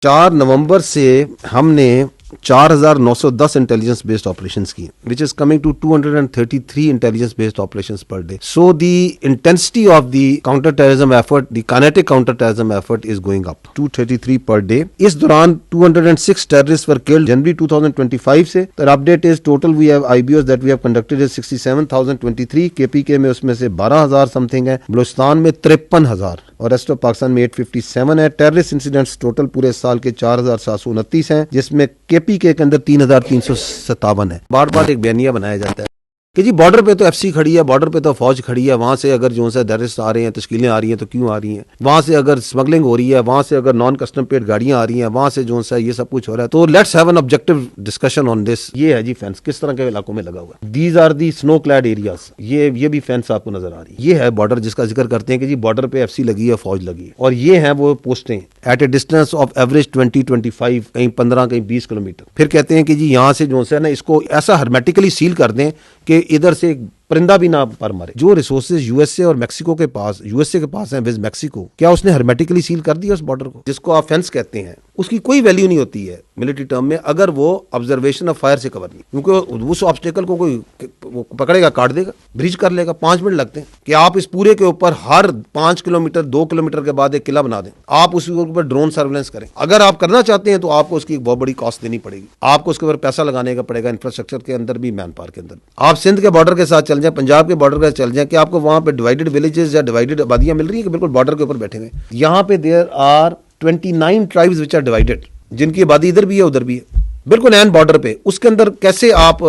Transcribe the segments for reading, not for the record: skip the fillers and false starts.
4 नवंबर से हमने 4,910 intelligence based operations की, which is coming to 233 intelligence based operations per day. So the intensity of the counter terrorism effort, the kinetic counter terrorism effort is going up. 233 per day. इस दौरान 206 terrorist were killed जनवरी 2025 से. The update is total we have IBOs that we have conducted is 67,023. KPK में उसमें से 12,000 something है, बलूचिस्तान में 53,000 और रेस्ट ऑफ पाकिस्तान में 857 है. टेररिस्ट इंसिडेंट्स टोटल पूरे साल के 4,729 हैं, जिसमें केपीके के अंदर 3,357 है. बार बार एक बयानिया बनाया जाता है कि जी बॉर्डर पे तो एफसी खड़ी है, बॉर्डर पे तो फौज खड़ी है, वहां से अगर जो है टेररिस्ट आ रहे हैं, तश्कीलें आ रही हैं तो क्यों आ रही हैं, वहां से अगर स्मगलिंग हो रही है, वहां से अगर नॉन कस्टम पेड गाड़ियां आ रही हैं, वहां से जो है ये सब कुछ हो रहा है. तो let's have an objective discussion on this. ये है जी फेंस किस तरह के इलाकों में लगा हुआ है. These are the snow clad areas. ये भी फेंस आपको नजर आ रही है. ये है बॉर्डर जिसका जिक्र करते हैं कि जी बॉर्डर पे एफसी लगी है, फौज लगी है, और ये है वो पोस्टें at a distance of average 20-25, कहीं 15, कहीं 20 किलोमीटर. फिर कहते हैं कि जी यहाँ से जो है ना इसको ऐसा हर्मेटिकली सील कर दें कि इधर से परिंदा भी ना पर मारे. जो रिसोर्सेज यूएसए और मैक्सिको के पास, यूएसए के पास हैं विद मैक्सिको, क्या उसने हर्मेटिकली सील कर दिया उस बॉर्डर को, जिसको आप फेंस कहते हैं? उसकी कोई वैल्यू नहीं होती है मिलिट्री टर्म में अगर वो ऑब्जर्वेशन ऑफ फायर से कवर नहीं, क्योंकि उस ऑब्स्टेकल को कोई वो पकड़ेगा, काट देगा, ब्रीच कर लेगा. 5 मिनट लगते हैं कि आप इस पूरे के ऊपर हर 5 किलोमीटर 2 किलोमीटर के बाद एक किला बना दें. आप उसके ऊपर ड्रोन सर्वेलेंस करें. अगर आप करना चाहते हैं तो आपको उसकी बहुत बड़ी कॉस्ट देनी पड़ेगी, आपको उसके ऊपर पैसा लगाने का पड़ेगा, इंफ्रास्ट्रक्चर के अंदर भी, मैन पावर के अंदर. आप सिंध के बॉर्डर के साथ चल जाए, पंजाब के बॉर्डर के चल जाए, कि आपको वहां पे डिवाइडेड विलेजेस या डिवाइडेड आबादियां मिल रही है कि बिल्कुल बॉर्डर के ऊपर बैठे हुए. यहाँ पे there are 29 tribes which are divided, जिनकी आबादी इधर भी है उधर भी है, बिल्कुल एन बॉर्डर पे. उसके अंदर कैसे आप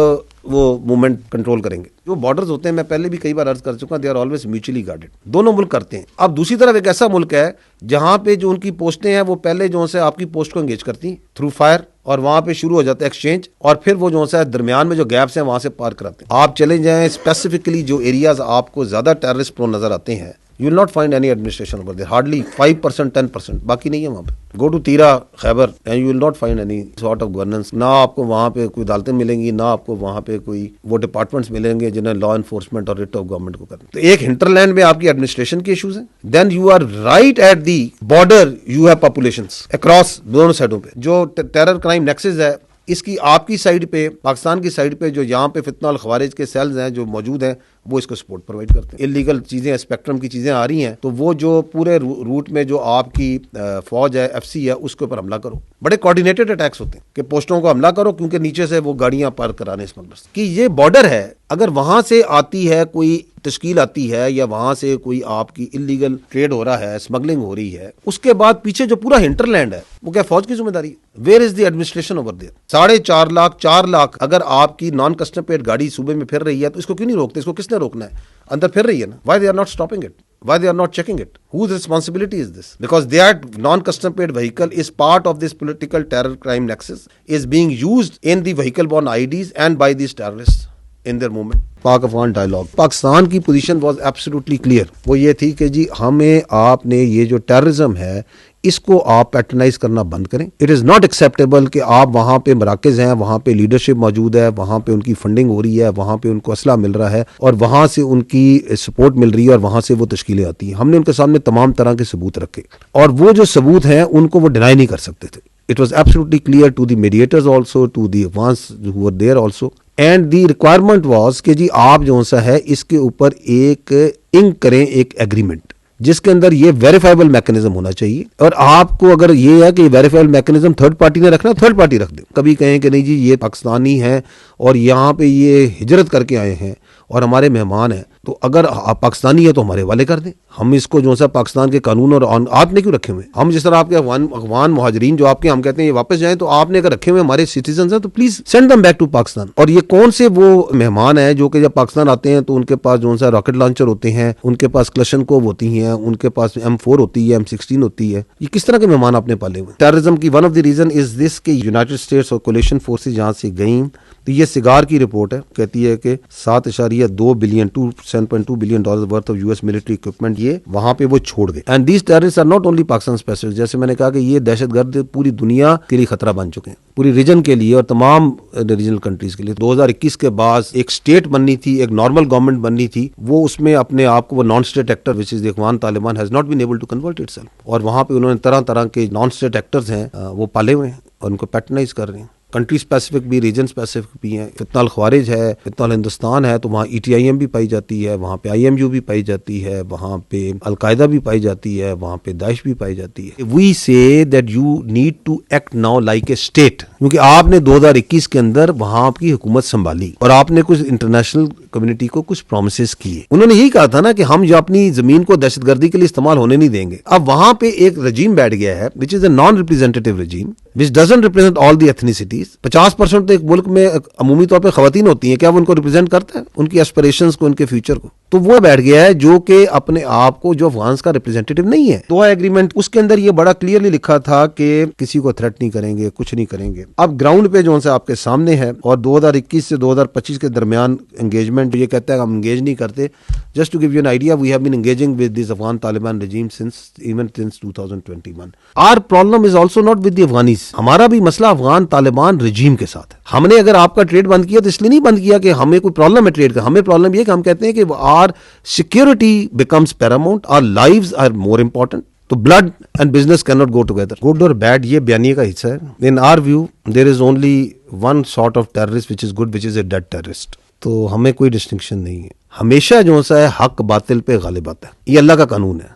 वो मूवमेंट कंट्रोल करेंगे? जो बॉर्डर्स होते हैं, मैं पहले भी कई बार अर्ज कर चुका, they are always mutually guarded. दोनों मुल्क करते हैं. अब दूसरी तरफ एक ऐसा मुल्क है जहां पे जो उनकी पोस्टें हैं वो पहले जो है आपकी पोस्ट को एंगेज करती हैं थ्रू फायर, और वहां पे शुरू हो जाता है एक्सचेंज, और फिर वो जो है दरमियान में जो गैप्स हैं वहां से पार कराते हैं. आप चले जाएं स्पेसिफिकली जो एरियाज आपको ज्यादा टेररिस्ट प्रोन नजर आते हैं, you will not find any administration over there, hardly 5%, 10%, बाकी नहीं है वहाँ पे. Go to तीरा, Khyber, and you will not find any sort of governance. ना आपको वहाँ पे कोई अदालतें मिलेंगी, ना आपको वहाँ पे कोई वो डिपार्टमेंट्स मिलेंगे जिन्हें लॉ एनफोर्समेंट और रिट ऑफ गवर्नमेंट को करना. तो एक हिंटरलैंड में आपकी एडमिनिस्ट्रेशन के इशूज हैं. Then you are right at the border, you have populations across दोनों साइडों पे. जो टेरर क्राइम नेक्सेस है, इसकी आपकी साइड पे, पाकिस्तान की साइड पे जो यहाँ पे फितना और खवारिज के सेल्स हैं जो मौजूद हैं, वो इसको सपोर्ट प्रोवाइड करते हैं. इलीगल चीजें, स्पेक्ट्रम की चीजें आ रही हैं, तो वो जो पूरे रूट में जो आपकी फौज है, एफसी है, उसके ऊपर हमला करो. बड़े कोऑर्डिनेटेड अटैक्स होते हैं कि पोस्टों को हमला करो, क्योंकि नीचे से वो गाड़ियां पार कराने स्मगलर्स की. ये बॉर्डर है, अगर वहां से आती है कोई तश्कील आती है, या वहां से कोई आपकी इलीगल ट्रेड हो रहा है, स्मगलिंग हो रही है, उसके बाद पीछे जो पूरा हिंटरलैंड है, वो क्या फौज की जिम्मेदारी है? Where is the administration over there? 4.5 lakh 4 lakh अगर आपकी नॉन कस्टम पेड गाड़ी सूबे में फिर रही है, तो इसको क्यों नहीं रोकते? इसको किसने रोकना है? अंदर फिर रही है ना. Why they are not stopping it? Why they are not checking it? Whose responsibility is this? Because that non-custom paid vehicle is part of this political terror crime nexus, is being used in the vehicle-borne IDs and by these terrorists in their movement. पाक Afghan dialogue, Pakistan की position was absolutely clear. वो ये थी कि जी हमें, आपने ये जो टेररिज्म है इसको आप पैटर्नाइज करना बंद करें. इट इज़ नॉट एक्सेप्टेबल कि आप वहाँ पे मराकज़ हैं, वहाँ पे लीडरशिप मौजूद है, वहाँ पे उनकी फंडिंग हो रही है, वहाँ पे उनको असला मिल रहा है, और वहाँ से उनकी सपोर्ट मिल रही है, और वहाँ से वो तश्कीलें आती हैं. हमने उनके सामने तमाम तरह के सबूत रखे, और वो जो सबूत हैं उनको वो डिनाई नहीं कर सकते थे. It was absolutely clear to the mediators also, to the ones who were there also, and the requirement was कि जी आप जो सा है इसके ऊपर एक इंक करें, एक एग्रीमेंट, जिसके अंदर ये वेरीफाइबल मैकेनिज्म होना चाहिए. और आपको अगर ये है कि वेरीफाइबल मैकेनिज्म थर्ड पार्टी ने रखना, थर्ड पार्टी रख दे. कभी कहें कि नहीं जी ये पाकिस्तानी है और यहाँ पे ये हिजरत करके आए हैं और हमारे मेहमान हैं, तो अगर आप पाकिस्तानी है तो हमारे वाले कर दें. हम इसको जो सा पाकिस्तान के कानून और आपने क्यों रखे हुए? हम जिस तरह आपके अफगान मुहाजिरीन जो आपके, हम कहते हैं ये वापस जाएं, तो आपने अगर रखे हुए हमारे सिटीजन हैं तो please send them back to Pakistan. और ये कौन से वो मेहमान हैं जो कि जब पाकिस्तान आते हैं तो उनके पास जो सा रॉकेट लॉन्चर होते हैं, उनके पास क्लशनकोव होती हैं, उनके पास M4 होती है, M16 होती है. ये किस तरह के मेहमान आपने पाले हुए? टेररिज्म की one of the reason is this कि यूनाइटेड स्टेट्स और कोलिशन फोर्सेज जहां से गई, तो ये सिगार की रिपोर्ट है, कहती है कि 7.2 billion, $7.2 billion worth of US military equipment ये वहां पे वो छोड़ गए। And these terrorist are not only Pakistan specific, जैसे मैंने कहा कि ये दहशतगर्द पूरी दुनिया के लिए खतरा बन चुके हैं, पूरी रीजन के लिए और तमाम रीजनल कंट्रीज के लिए। 2021 के बाद एक स्टेट बननी थी, एक नॉर्मल गवर्नमेंट बननी थी, वो उसमें अपने आप को वो non state actor which is Afghan Taliban has not been able to convert itself, और वहां पे उन्होंने तरह तरह के नॉन स्टेट एक्टर्स हैं वो पाले हुए हैं और उनको पैटर्नाइज कर रहे हैं। कंट्री स्पेसिफिक भी, रीजन स्पेसिफिक भी हैं। फितनाल ख्वारिज है, फितनाल हिंदुस्तान है, तो वहाँ ETIM भी पाई जाती है, वहाँ पे IMU भी पाई जाती है, वहाँ पे अलकायदा भी पाई जाती है, वहाँ पे दाइश भी पाई जाती है। We say that you need to act now like a state, क्योंकि आपने 2021 के अंदर वहाँ आपकी हुकूमत संभाली और आपने कुछ इंटरनेशनल कम्युनिटी को कुछ प्रोमिस किए। उन्होंने यही कहा था ना कि हम जो अपनी जमीन को दहशतगर्दी के लिए इस्तेमाल होने नहीं देंगे। अब वहाँ पे एक रजीम बैठ गया है which is a non representative regime which doesn't represent all the ethnicities. 50% तो एक मुल्क में अमूमी तौर पे खवातीन होती हैं, क्या वो उनको रिप्रेजेंट करता है, उनकी एस्पिरेशंस को, उनके फ्यूचर को? तो वो बैठ गया है जो कि अपने आप को जो अफगान का रिप्रेजेंटेटिव नहीं है। दोहा एग्रीमेंट, उसके अंदर ये बड़ा क्लियरली लिखा था कि किसी को थ्रेट नहीं करेंगे, कुछ नहीं करेंगे। अब ग्राउंड पे जो है आपके सामने है, और 2021 से 2025 के दरमियान एंगेजमेंट ये कहता है कि हम एंगेज नहीं करते। Just to give you an idea, we have been engaging with this Afghan Taliban regime since 2021। Our problem is also not with the Afghanis, हमारा भी मसला अफगान तालिबान रेजिम के साथ है। हमने अगर आपका ट्रेड बंद किया तो इसलिए नहीं बंद किया कि हमें कोई प्रॉब्लम है ट्रेड का, हमें प्रॉब्लम ये कि हम कहते हैं कि our security becomes paramount, our lives are more important. तो blood and business can not go together. Good और बैड ये बयानी का हिस्सा है। In our view there is only one sort of terrorist which is good, which is a dead terrorist. तो हमें कोई डिस्टिंक्शन नहीं है। हमेशा जो सा है हक बातिल पे गालिब आता है, ये अल्लाह का कानून है।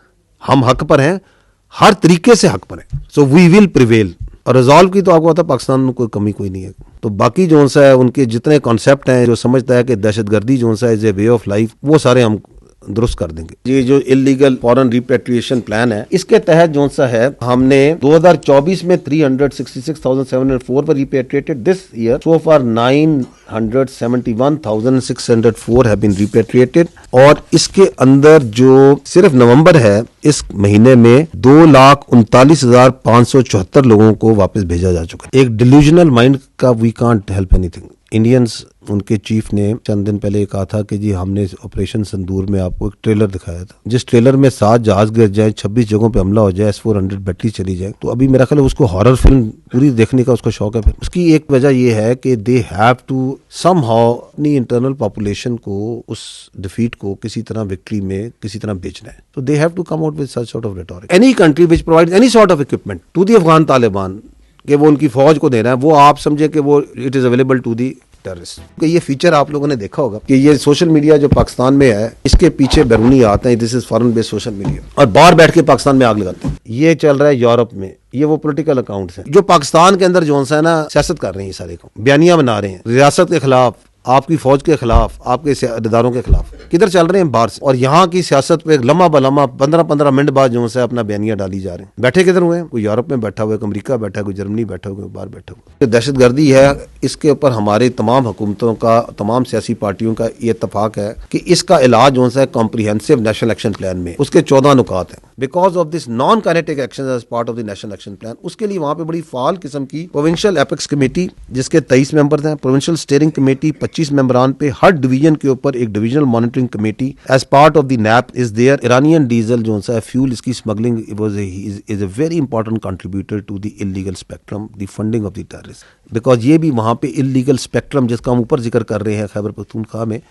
हम हक पर हैं, हर तरीके से हक पर हैं। So we will prevail. और रिजॉल्व की तो आपको पता है पाकिस्तान में कोई कमी कोई नहीं है। तो बाकी जो सा है उनके जितने कॉन्सेप्ट हैं, जो समझता है कि दहशतगर्दी जो सा is a way of life, वो सारे हम दुरुस्त कर देंगे। ये जो इलीगल फॉरेन रिपेट्रिएशन प्लान है, इसके तहत जो सा है हमने 2024 में 366,704 पर repatriated. This year so far 971,604 have been repatriated. और इसके अंदर जो सिर्फ नवंबर है, इस महीने में 2,39,574 लोगों को वापस भेजा जा चुका है। एक डिल्यूजनल माइंड का we can't help anything. Indians, उनके चीफ ने चंद दिन पहले कहा था कि जी हमने ऑपरेशन संदूर में आपको एक ट्रेलर दिखाया था, जिस ट्रेलर में 7 जहाज गिर जाए, 26 जगहों पे हमला हो जाए, S-400 बैटरी चली जाए। तो अभी मेरा ख्याल है उसको हॉरर फिल्म पूरी देखने का उसका शौक है। फिर उसकी एक वजह यह है कि दे हैव टू समहाउ अपनी इंटरनल पॉपुलेशन को, उस डिफीट को किसी तरह विक्ट्री में किसी तरह बेचना है। तो they have to come out with such sort of rhetoric. Any country which provides any sort of equipment to the Afghan Taliban, कि वो उनकी फौज को दे रहा है, वो आप समझे कि वो it is available to the terrorist. कि ये फीचर आप लोगों ने देखा होगा कि ये सोशल मीडिया जो पाकिस्तान में है, इसके पीछे बैरूनी आते हैं, this is foreign based social media, और बाहर बैठ के पाकिस्तान में आग लगाते हैं। ये चल रहा है यूरोप में, ये वो पॉलिटिकल अकाउंट्स हैं जो पाकिस्तान के अंदर जो है ना सियासत कर रहे हैं, सारे को बयानियां बना रहे हैं रियासत के खिलाफ, आपकी फौज के खिलाफ, आपके इदारों के खिलाफ। किधर चल रहे हैं? बाहर से। और यहाँ की सियासत पे लम्हा बलम्हा 15-15 मिनट बाद जो है अपना बयानियां डाली जा रहे हैं। बैठे किधर हुए हैं? कोई यूरोप में बैठा हुआ है, कोई अमेरिका बैठा है, कोई जर्मनी बैठा हुआ है, कोई बाहर बैठा हुआ है। दहशतगर्दी है, इसके ऊपर हमारे तमाम हुकूमतों का, तमाम सियासी पार्टियों का ये इत्तफाक है कि इसका इलाज जो है कॉम्प्रिहेंसिव नेशनल एक्शन प्लान में, उसके 14 नुकात हैं। Because of this non kinetic action as part of the national action plan, उसके लिए वहां पे बड़ी फाल किस्म की प्रोविंशियल एपेक्स कमेटी, जिसके 23 मेंबर हैं, प्रोविंशियल स्टीयरिंग कमेटी 25 मेंबरान पे, हर डिवीजन के ऊपर एक divisional monitoring committee as part of the NAP is there. Iranian diesel जो है फ्यूल, इसकी smuggling is a very important contributor to the illegal spectrum, the funding of the terrorist. Because ये भी वहां पे इलीगल स्पेक्ट्रम जिसका हम ऊपर जिक्र कर रहे हैं खैबर पख्तूनख्वा में,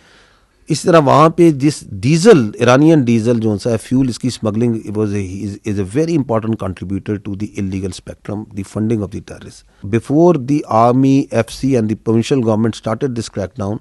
इस तरह वहाँ पे जिस डीजल, ईरानियन डीजल जो है फ्यूल, इसकी smuggling is a very important contributor to the illegal spectrum, the funding of the terrorist. Before the army, FC and the provincial government started this crackdown,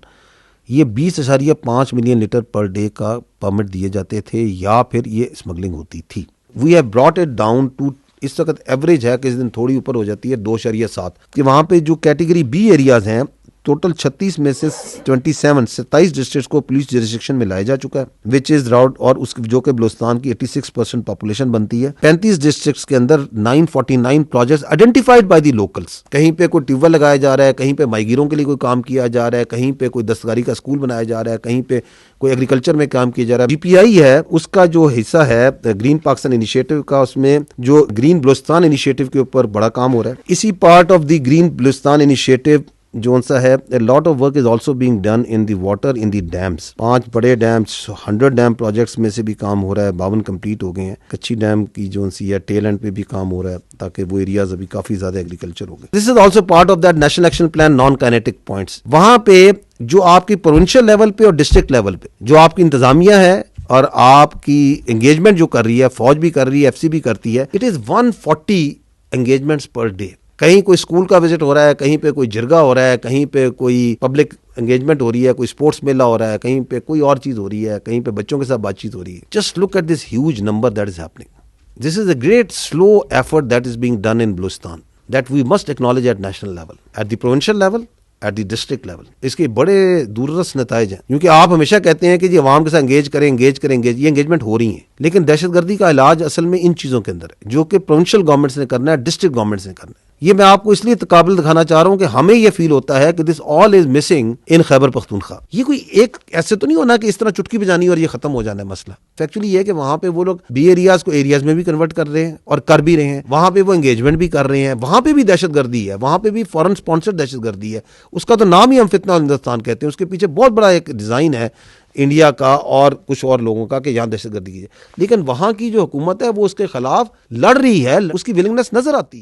ये 20.5 मिलियन लीटर पर डे का permit दिए जाते थे, या फिर ये smuggling होती थी। We have brought it down to, इस वक्त एवरेज है कि इस दिन थोड़ी ऊपर हो जाती है 2.7, कि वहाँ पे जो कैटेगरी B एरियाज हैं, टोटल 36 में से 27 डिस्ट्रिक्ट को पुलिस जुरिस्डिक्शन में लाया जा चुका है, विच इज राउड, और उस जो कि बलूचिस्तान की 86% पॉपुलेशन बनती है। 35 डिस्ट्रिक्ट्स के अंदर 949 projects identified by the locals. कहीं पे कोई ट्यूबवेल लगाया जा रहा है, कहीं पे माइग्रों के लिए कोई काम किया जा रहा है, कहीं पे कोई दस्तकारी का स्कूल बनाया जा रहा है, कहीं पे कोई एग्रीकल्चर में काम किया जा रहा है। GPI है, उसका जो हिस्सा है ग्रीन पाकिस्तान इनिशिएटिव का, उसमें जो ग्रीन बलूचिस्तान इनिशिएटिव के ऊपर बड़ा काम हो रहा है। इसी part of the green Balochistan initiative जो सा है, a lot of work is also being done in the water in the dams. 5 बड़े डैम्स, 100 डैम प्रोजेक्ट्स में से भी काम हो रहा है, 52 कंप्लीट हो गए हैं। कच्ची डैम की जो सी है टेल एंड पे भी काम हो रहा है, ताकि वो एरियाज अभी काफी ज्यादा एग्रीकल्चर हो गए। This is also part of that national action plan non kinetic points. वहां पे जो आपकी प्रोविंशियल लेवल पे और डिस्ट्रिक्ट लेवल पे जो आपकी इंतजामिया है और आपकी एंगेजमेंट जो कर रही है, फौज भी कर रही है, एफसी भी करती है, it is 140 engagements per day. कहीं कोई स्कूल का विजिट हो रहा है, कहीं पे कोई जिरगा हो रहा है, कहीं पे कोई पब्लिक एंगेजमेंट हो रही है, कोई स्पोर्ट्स मेला हो रहा है, कहीं पे कोई और चीज हो रही है, कहीं पे बच्चों के साथ बातचीत हो रही है। Just look at this huge number that is happening. This is a great slow effort that is being done in Balochistan that we must acknowledge at national level, at the provincial level, at the district level. इसके बड़े दूरदर्श नताइज हैं, क्योंकि आप हमेशा कहते हैं कि जी अवाम के साथ एंगेज करें, ये एंगेजमेंट हो रही है, लेकिन दहशतगर्दी का इलाज असल में इन चीजों के अंदर है, जो कि प्रोविंशियल गवर्नमेंट्स ने करना है, डिस्ट्रिक्ट गवर्नमेंट्स ने करना है। ये मैं आपको इसलिए काबिल दिखाना चाह रहा हूं कि हमें ये फील होता है कि this all is missing in Khyber Pakhtunkhwa. ये कोई एक ऐसे तो नहीं होना कि इस तरह चुटकी बजानी और ये खत्म हो जाना है मसला। फैक्चुअली ये है कि वहां पे वो लोग बी एरियाज को एरियाज में भी कन्वर्ट कर रहे हैं और कर भी रहे हैं, वहां पे वो एंगेजमेंट भी कर रहे हैं, वहां पे भी दहशतगर्दी है, वहां पे भी फॉरेन स्पॉन्सर्ड दहशतगर्दी है। उसका तो नाम ही हम फितना हिंदुस्तान कहते हैं, उसके पीछे बहुत बड़ा एक डिजाइन है इंडिया का और कुछ और लोगों का कि यहाँ दहशतगर्दी की है। लेकिन वहां की जो हुकूमत है वो उसके खिलाफ लड़ रही है, उसकी विलिंगनेस नजर आती है।